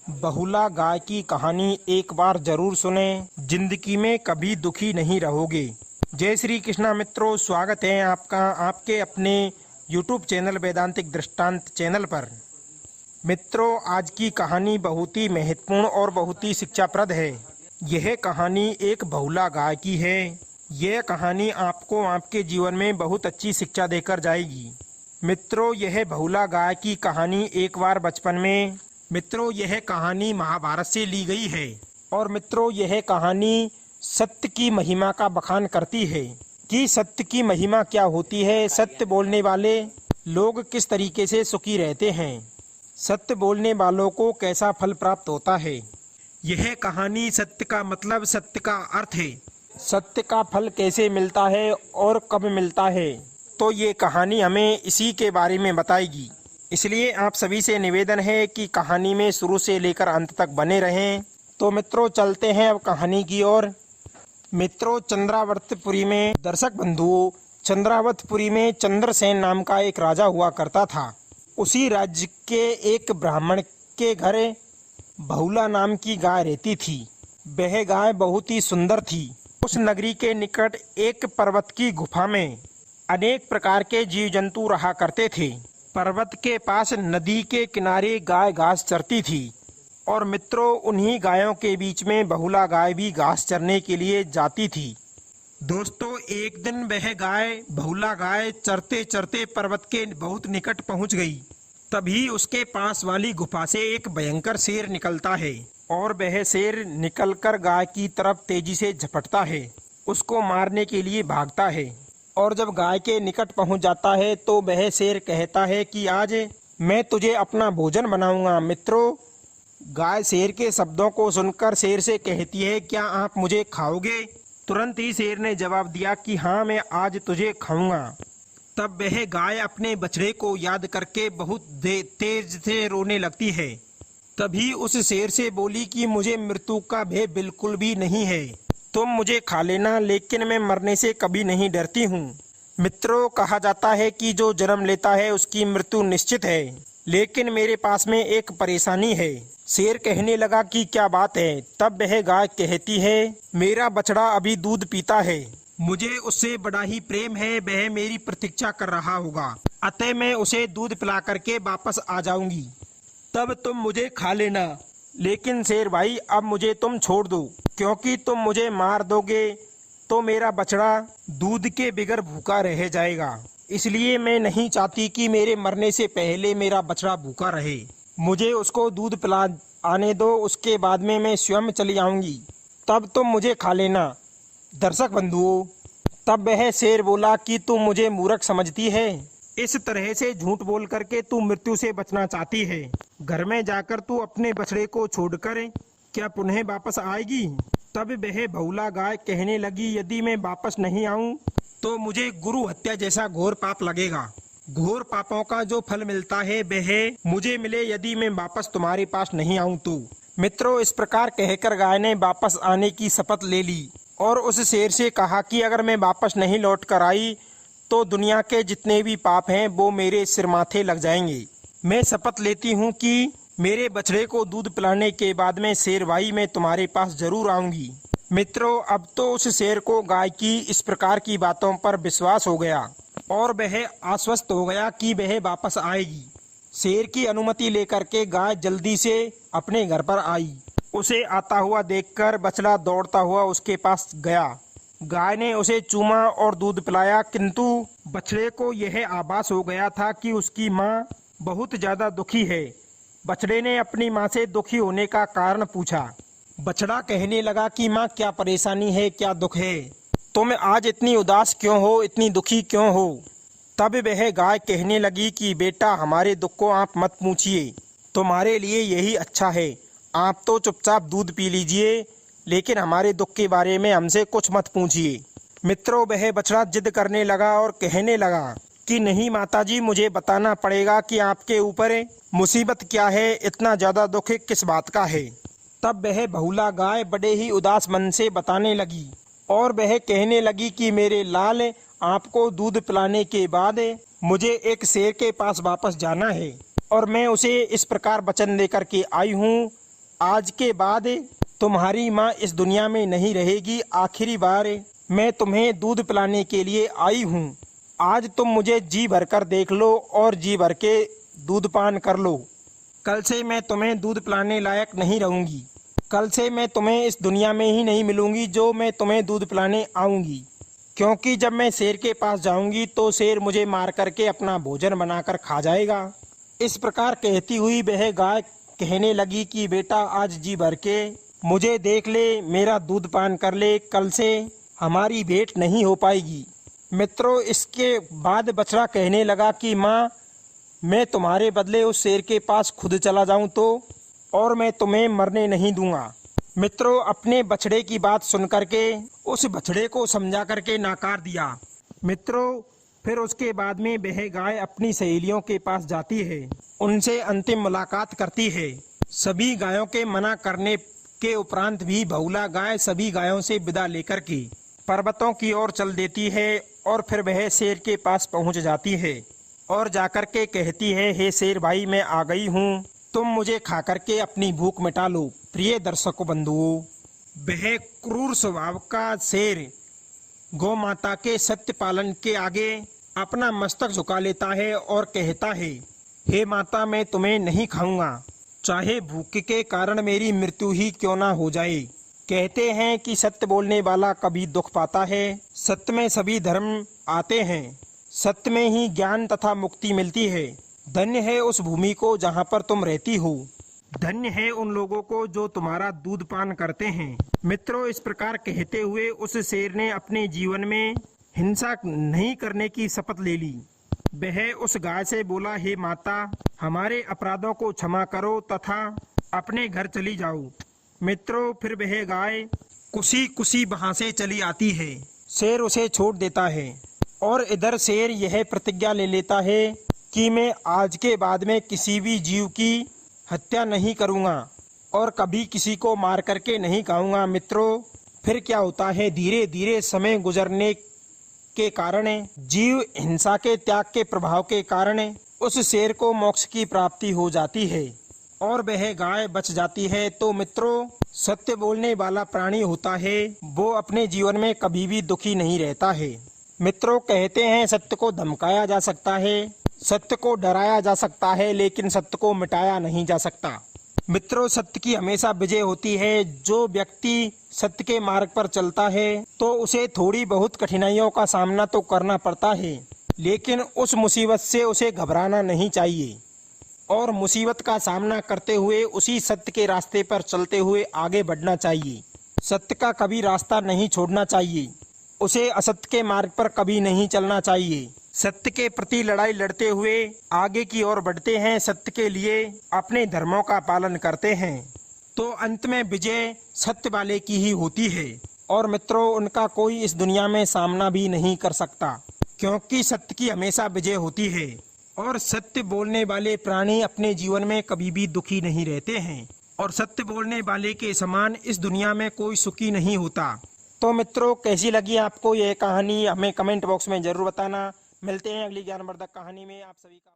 बहुला गाय की कहानी एक बार जरूर सुने, जिंदगी में कभी दुखी नहीं रहोगे। जय श्री कृष्णा मित्रों, स्वागत है आपका आपके अपने YouTube चैनल वेदांतिक दृष्टांत चैनल पर। मित्रों, आज की कहानी बहुत ही महत्वपूर्ण और बहुत ही शिक्षाप्रद है। यह कहानी एक बहुला गाय की है। यह कहानी आपको आपके जीवन में बहुत अच्छी शिक्षा देकर जाएगी। मित्रों, यह बहुला गाय की कहानी एक बार बचपन में यह कहानी महाभारत से ली गई है। और मित्रों, यह कहानी सत्य की महिमा का बखान करती है कि सत्य की महिमा क्या होती है, सत्य बोलने वाले लोग किस तरीके से सुखी रहते हैं, सत्य बोलने वालों को कैसा फल प्राप्त होता है। यह कहानी सत्य का मतलब, सत्य का अर्थ है, सत्य का फल कैसे मिलता है और कब मिलता है। तो ये कहानी हमें इसी के बारे में बताएगी। इसलिए आप सभी से निवेदन है कि कहानी में शुरू से लेकर अंत तक बने रहें। तो मित्रों, चलते हैं अब कहानी की ओर। मित्रों, चंद्रावर्तपुरी में दर्शक बंधुओं, चंद्रावतपुरी में चंद्रसेन नाम का एक राजा हुआ करता था। उसी राज्य के एक ब्राह्मण के घर बहुला नाम की गाय रहती थी। वह गाय बहुत ही सुंदर थी। उस नगरी के निकट एक पर्वत की गुफा में अनेक प्रकार के जीव जंतु रहा करते थे। पर्वत के पास नदी के किनारे गाय घास चरती थी। और मित्रों, उन्हीं गायों के बीच में बहुला गाय भी घास चरने के लिए जाती थी। दोस्तों, एक दिन वह बहुला गाय चरते चरते पर्वत के बहुत निकट पहुंच गई। तभी उसके पास वाली गुफा से एक भयंकर शेर निकलता है और वह शेर निकलकर गाय की तरफ तेजी से झपटता है, उसको मारने के लिए भागता है। और जब गाय के निकट पहुंच जाता है तो वह शेर कहता है कि आज मैं तुझे अपना भोजन बनाऊंगा। मित्रों, गाय शेर के शब्दों को सुनकर शेर से कहती है, क्या आप मुझे खाओगे? तुरंत ही शेर ने जवाब दिया कि हाँ, मैं आज तुझे खाऊंगा। तब वह गाय अपने बछड़े को याद करके बहुत तेज से रोने लगती है। तभी उस शेर से बोली कि मुझे मृत्यु का भय बिल्कुल भी नहीं है, तुम मुझे खा लेना, लेकिन मैं मरने से कभी नहीं डरती हूँ। मित्रों, कहा जाता है कि जो जन्म लेता है उसकी मृत्यु निश्चित है, लेकिन मेरे पास में एक परेशानी है। शेर कहने लगा कि क्या बात है? तब वह गाय कहती है, मेरा बछड़ा अभी दूध पीता है, मुझे उससे बड़ा ही प्रेम है, वह मेरी प्रतीक्षा कर रहा होगा, अतः मैं उसे दूध पिला करके वापस आ जाऊंगी, तब तुम मुझे खा लेना। लेकिन शेर भाई, अब मुझे तुम छोड़ दो, क्योंकि तुम मुझे मार दोगे तो मेरा बछड़ा दूध के बिगर भूखा रह जाएगा। इसलिए मैं नहीं चाहती कि मेरे मरने से पहले मेरा बछड़ा भूखा रहे। मुझे उसको दूध पिला आने दो, उसके बाद में मैं स्वयं चली आऊंगी, तब तुम मुझे खा लेना। दर्शक बंधुओं, तब वह शेर बोला कि तुम मुझे मूर्ख समझती है, इस तरह से झूठ बोल करके तू मृत्यु से बचना चाहती है। घर में जाकर तू अपने बछड़े को छोड़कर क्या पुनः वापस आएगी? तब वह बहुला गाय कहने लगी, यदि मैं वापस नहीं आऊं तो मुझे गुरु हत्या जैसा घोर पाप लगेगा। घोर पापों का जो फल मिलता है वह मुझे मिले यदि मैं वापस तुम्हारे पास नहीं आऊं तो। मित्रों, इस प्रकार कहकर गाय ने वापस आने की शपथ ले ली और उस शेर से कहा कि अगर मैं वापस नहीं लौट कर आई तो दुनिया के जितने भी पाप हैं वो मेरे सिर माथे लग जाएंगे। मैं शपथ लेती हूँ कि मेरे बछड़े को दूध पिलाने के बाद में शेर भाई मैं तुम्हारे पास जरूर आऊंगी। मित्रों, अब तो उस शेर को गाय की इस प्रकार की बातों पर विश्वास हो गया और वह आश्वस्त हो गया कि वह वापस आएगी। शेर की अनुमति लेकर के गाय जल्दी से अपने घर पर आई। उसे आता हुआ देखकर बछड़ा दौड़ता हुआ उसके पास गया। गाय ने उसे चूमा और दूध पिलाया, किंतु बछड़े को यह आभास हो गया था कि उसकी माँ बहुत ज्यादा दुखी है। बछड़े ने अपनी माँ से दुखी होने का कारण पूछा। बछड़ा कहने लगा कि माँ, क्या परेशानी है, क्या दुख है, तुम आज इतनी उदास क्यों हो, इतनी दुखी क्यों हो? तब वह गाय कहने लगी कि बेटा, हमारे दुख को आप मत पूछिए, तुम्हारे लिए यही अच्छा है, आप तो चुपचाप दूध पी लीजिए, लेकिन हमारे दुख के बारे में हमसे कुछ मत पूछिए। मित्रों, वह बछड़ा जिद करने लगा और कहने लगा कि नहीं माताजी, मुझे बताना पड़ेगा कि आपके ऊपर मुसीबत क्या है, इतना ज्यादा दुख किस बात का है। तब वह बहुला गाय बड़े ही उदास मन से बताने लगी और वह कहने लगी कि मेरे लाल, आपको दूध पिलाने के बाद मुझे एक शेर के पास वापस जाना है और मैं उसे इस प्रकार वचन देकर के आई हूँ आज के बाद तुम्हारी माँ इस दुनिया में नहीं रहेगी। आखिरी बार मैं तुम्हें दूध पिलाने के लिए आई हूँ। आज तुम मुझे जी भर कर देख लो और जी भर के दूध पान कर लो। कल से मैं तुम्हें दूध पिलाने लायक नहीं रहूँगी। कल से मैं तुम्हें इस दुनिया में ही नहीं मिलूँगी जो मैं तुम्हें दूध पिलाने आऊँगी, क्योंकि जब मैं शेर के पास जाऊँगी तो शेर मुझे मार करके अपना भोजन बनाकर खा जाएगा। इस प्रकार कहती हुई वह गाय कहने लगी कि बेटा आज जी भर के मुझे देख ले, मेरा दूध पान कर ले, कल से हमारी भेंट नहीं हो पाएगी। मित्रों, इसके बाद बछड़ा कहने लगा कि माँ, मैं तुम्हारे बदले उस शेर के पास खुद चला जाऊं तो, और मैं तुम्हें मरने नहीं दूंगा। मित्रों, अपने बछड़े की बात सुन करके उस बछड़े को समझा करके नकार दिया। मित्रों, फिर उसके बाद में वह गाय अपनी सहेलियों के पास जाती है, उनसे अंतिम मुलाकात करती है। सभी गायों के मना करने के उपरांत भी बहुला गाय सभी गायों से विदा लेकर के पर्वतों की ओर चल देती है और फिर वह शेर के पास पहुंच जाती है और जाकर के कहती है, हे शेर भाई, मैं आ गई हूँ, तुम मुझे खा करके अपनी भूख मिटा लो। प्रिय दर्शकों बंधुओं, वह क्रूर स्वभाव का शेर गौ माता के सत्य पालन के आगे अपना मस्तक झुका लेता है और कहता है, हे माता, मैं तुम्हें नहीं खाऊंगा, चाहे भूख के कारण मेरी मृत्यु ही क्यों ना हो जाए। कहते हैं कि सत्य बोलने वाला कभी दुख पाता है। सत्य में सभी धर्म आते हैं, सत्य में ही ज्ञान तथा मुक्ति मिलती है। धन्य है उस भूमि को जहाँ पर तुम रहती हो, धन्य है उन लोगों को जो तुम्हारा दूध पान करते हैं। मित्रों, इस प्रकार कहते हुए उस शेर ने अपने जीवन में हिंसा नहीं करने की शपथ ले ली। वह उस गाय से बोला, हे माता, हमारे अपराधों को क्षमा करो तथा अपने घर चली जाओ। मित्रों, फिर वह गाय कुशी कुशी वहां से चली आती है। शेर उसे छोड़ देता है और इधर शेर यह प्रतिज्ञा ले लेता है कि मैं आज के बाद में किसी भी जीव की हत्या नहीं करूंगा और कभी किसी को मार करके नहीं खाऊंगा। मित्रों, फिर क्या होता है, धीरे धीरे समय गुजरने के कारण, जीव हिंसा के त्याग के प्रभाव के कारण उस शेर को मोक्ष की प्राप्ति हो जाती है और वह गाय बच जाती है। तो मित्रों, सत्य बोलने वाला प्राणी होता है, वो अपने जीवन में कभी भी दुखी नहीं रहता है। मित्रों, कहते हैं सत्य को धमकाया जा सकता है, सत्य को डराया जा सकता है, लेकिन सत्य को मिटाया नहीं जा सकता। मित्रों, सत्य की हमेशा विजय होती है। जो व्यक्ति सत्य के मार्ग पर चलता है तो उसे थोड़ी बहुत कठिनाइयों का सामना तो करना पड़ता है, लेकिन उस मुसीबत से उसे घबराना नहीं चाहिए और मुसीबत का सामना करते हुए उसी सत्य के रास्ते पर चलते हुए आगे बढ़ना चाहिए। सत्य का कभी रास्ता नहीं छोड़ना चाहिए, उसे असत्य के मार्ग पर कभी नहीं चलना चाहिए। सत्य के प्रति लड़ाई लड़ते हुए आगे की ओर बढ़ते हैं, सत्य के लिए अपने धर्मों का पालन करते हैं, तो अंत में विजय सत्य वाले की ही होती है। और मित्रों, उनका कोई इस दुनिया में सामना भी नहीं कर सकता, क्योंकि सत्य की हमेशा विजय होती है और सत्य बोलने वाले प्राणी अपने जीवन में कभी भी दुखी नहीं रहते हैं और सत्य बोलने वाले के समान इस दुनिया में कोई सुखी नहीं होता। तो मित्रों, कैसी लगी आपको यह कहानी, हमें कमेंट बॉक्स में जरूर बताना। मिलते हैं अगली ज्ञानवर्धक कहानी में। आप सभी का